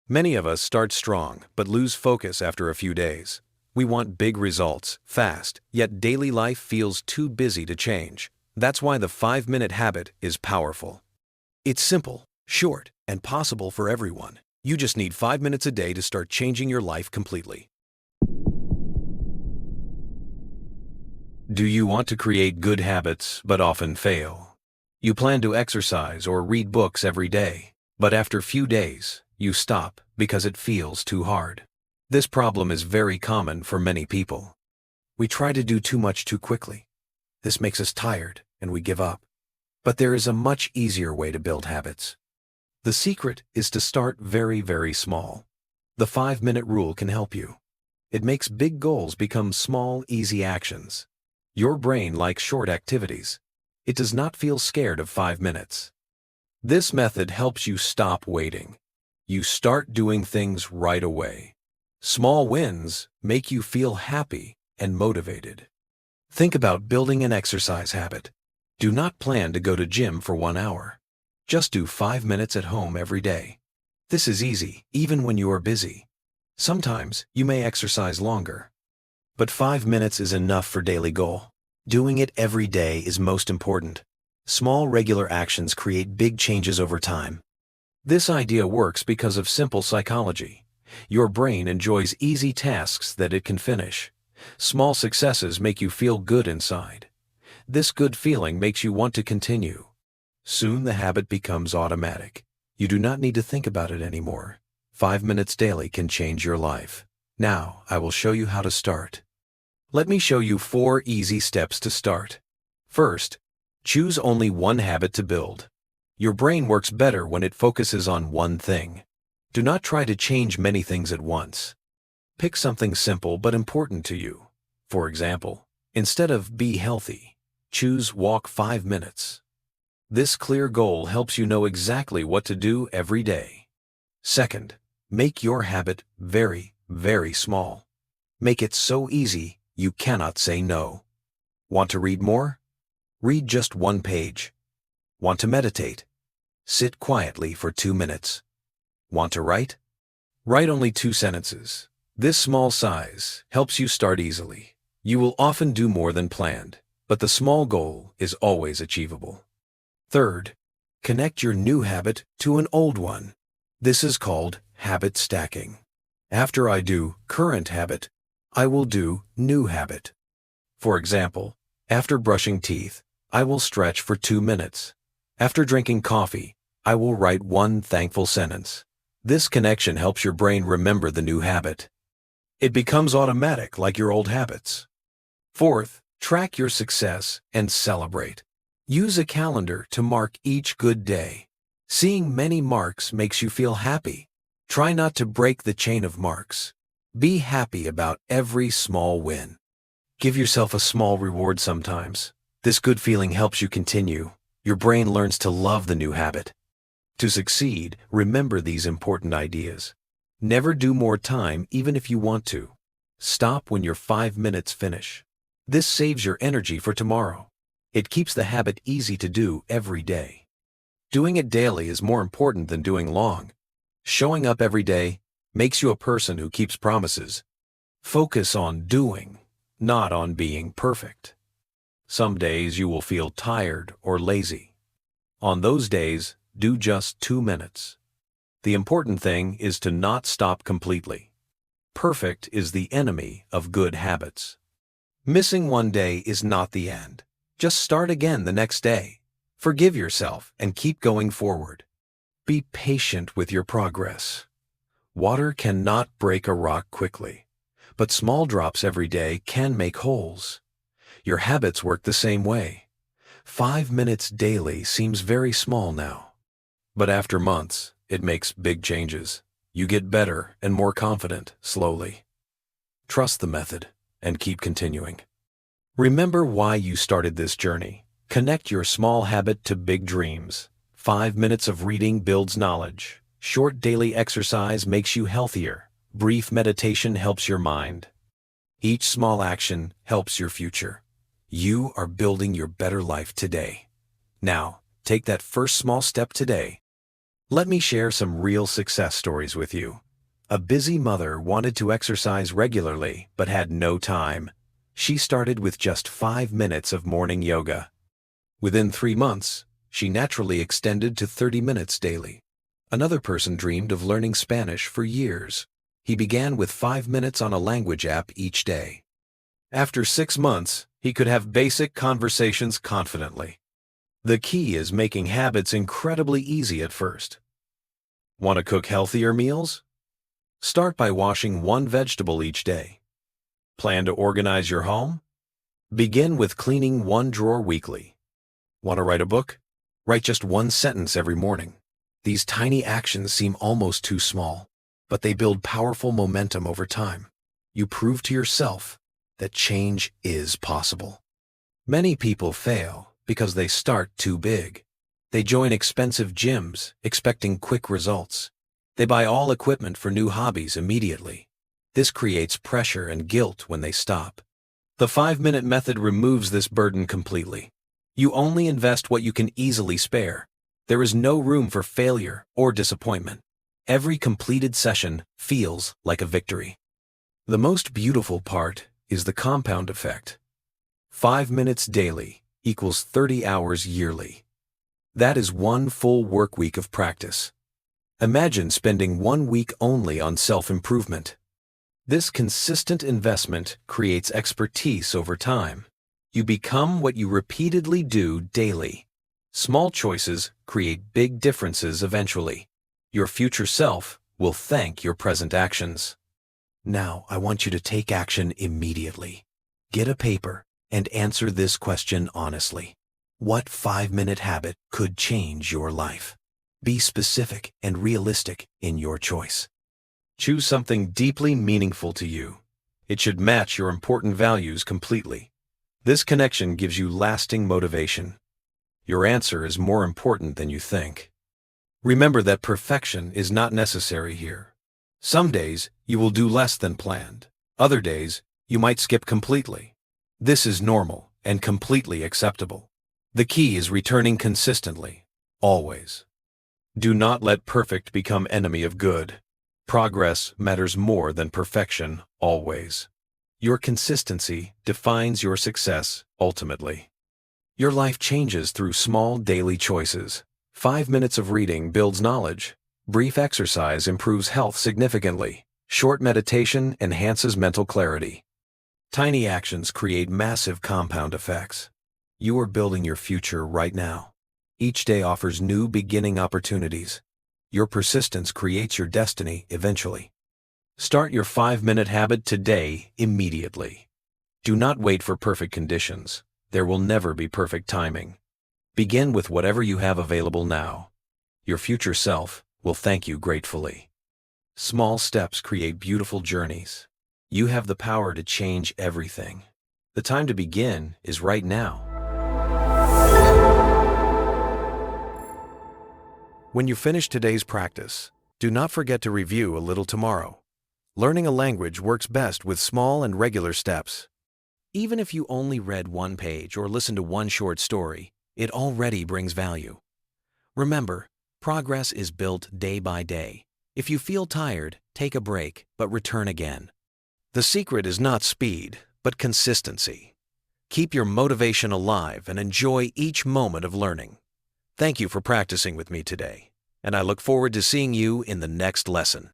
Many of us start strong but lose focus after a few days. We want big results, fast, yet daily life feels too busy to change. That's why the 5-minute habit is powerful. It's simple, short, and possible for everyone. You just need 5 minutes a day to start changing your life completely. Do you want to create good habits but often fail? You plan to exercise or read books every day, but after few days, you stop because it feels too hard. This problem is very common for many people. We try to do too much too quickly. This makes us tired and we give up. But there is a much easier way to build habits. The secret is to start very, very small. The 5-minute rule can help you. It makes big goals become small, easy actions. Your brain likes short activities. It does not feel scared of 5 minutes. This method helps you stop waiting. You start doing things right away. Small wins make you feel happy and motivated. Think about building an exercise habit. Do not plan to go to gym for 1 hour. Just do 5 minutes at home every day. This is easy, even when you are busy. Sometimes you may exercise longer. But 5 minutes is enough for daily goal. Doing it every day is most important. Small regular actions create big changes over time. This idea works because of simple psychology. Your brain enjoys easy tasks that it can finish. Small successes make you feel good inside. This good feeling makes you want to continue. Soon the habit becomes automatic. You do not need to think about it anymore. 5 minutes daily can change your life. Now, I will show you how to start. Let me show you 4 easy steps to start. First, choose only one habit to build. Your brain works better when it focuses on one thing. Do not try to change many things at once. Pick something simple but important to you. For example, instead of be healthy, choose walk 5 minutes. This clear goal helps you know exactly what to do every day. Second, make your habit very, very small. Make it so easy you cannot say no. Want to read more? Read just 1 page. Want to meditate? Sit quietly for 2 minutes. Want to write? Write only 2 sentences. This small size helps you start easily. You will often do more than planned, but the small goal is always achievable. Third, connect your new habit to an old one. This is called habit stacking. After I do current habit, I will do new habit. For example, after brushing teeth, I will stretch for 2 minutes. After drinking coffee, I will write 1 thankful sentence. This connection helps your brain remember the new habit. It becomes automatic like your old habits. Fourth, track your success and celebrate. Use a calendar to mark each good day. Seeing many marks makes you feel happy. Try not to break the chain of marks. Be happy about every small win. Give yourself a small reward sometimes. This good feeling helps you continue. Your brain learns to love the new habit. To succeed, remember these important ideas. Never do more time even if you want to. Stop when your 5 minutes finish. This saves your energy for tomorrow. It keeps the habit easy to do every day. Doing it daily is more important than doing long. Showing up every day makes you a person who keeps promises. Focus on doing, not on being perfect. Some days you will feel tired or lazy. On those days, do just 2 minutes. The important thing is to not stop completely. Perfect is the enemy of good habits. Missing 1 day is not the end. Just start again the next day. Forgive yourself and keep going forward. Be patient with your progress. Water cannot break a rock quickly, but small drops every day can make holes. Your habits work the same way. 5 minutes daily seems very small now. But after months, it makes big changes. You get better and more confident slowly. Trust the method and keep continuing. Remember why you started this journey. Connect your small habit to big dreams. 5 minutes of reading builds knowledge. Short daily exercise makes you healthier. Brief meditation helps your mind. Each small action helps your future. You are building your better life today. Now, take that first small step today. Let me share some real success stories with you. A busy mother wanted to exercise regularly but had no time. She started with just 5 minutes of morning yoga. Within 3 months, she naturally extended to 30 minutes daily. Another person dreamed of learning Spanish for years. He began with 5 minutes on a language app each day. After 6 months, he could have basic conversations confidently. The key is making habits incredibly easy at first. Want to cook healthier meals? Start by washing one vegetable each day. Plan to organize your home? Begin with cleaning one drawer weekly. Want to write a book? Write just one sentence every morning. These tiny actions seem almost too small, but they build powerful momentum over time. You prove to yourself that change is possible. Many people fail because they start too big. They join expensive gyms expecting quick results. They buy all equipment for new hobbies immediately. This creates pressure and guilt when they stop. The 5-minute method removes this burden completely. You only invest what you can easily spare. There is no room for failure or disappointment. Every completed session feels like a victory. The most beautiful part is the compound effect. 5 minutes daily equals 30 hours yearly. That is one full work week of practice. Imagine spending 1 week only on self-improvement. This consistent investment creates expertise over time. You become what you repeatedly do daily. Small choices create big differences eventually. Your future self will thank your present actions. Now, I want you to take action immediately. Get a paper and answer this question honestly. What 5-minute habit could change your life? Be specific and realistic in your choice. Choose something deeply meaningful to you. It should match your important values completely. This connection gives you lasting motivation. Your answer is more important than you think. Remember that perfection is not necessary here. Some days you will do less than planned. Other days you might skip completely. This is normal and completely acceptable. The key is returning consistently, always. Do not let perfect become enemy of good. Progress matters more than perfection, always. Your consistency defines your success ultimately. Your life changes through small daily choices. 5 minutes of reading builds knowledge. Brief exercise improves health significantly. Short meditation enhances mental clarity. Tiny actions create massive compound effects. You are building your future right now. Each day offers new beginning opportunities. Your persistence creates your destiny eventually. Start your 5-minute habit today, immediately. Do not wait for perfect conditions. There will never be perfect timing. Begin with whatever you have available now. Your future self will thank you gratefully. Small steps create beautiful journeys. You have the power to change everything. The time to begin is right now. When you finish today's practice, do not forget to review a little tomorrow. Learning a language works best with small and regular steps. Even if you only read one page or listened to one short story, it already brings value. Remember, progress is built day by day. If you feel tired, take a break, but return again. The secret is not speed, but consistency. Keep your motivation alive and enjoy each moment of learning. Thank you for practicing with me today, and I look forward to seeing you in the next lesson.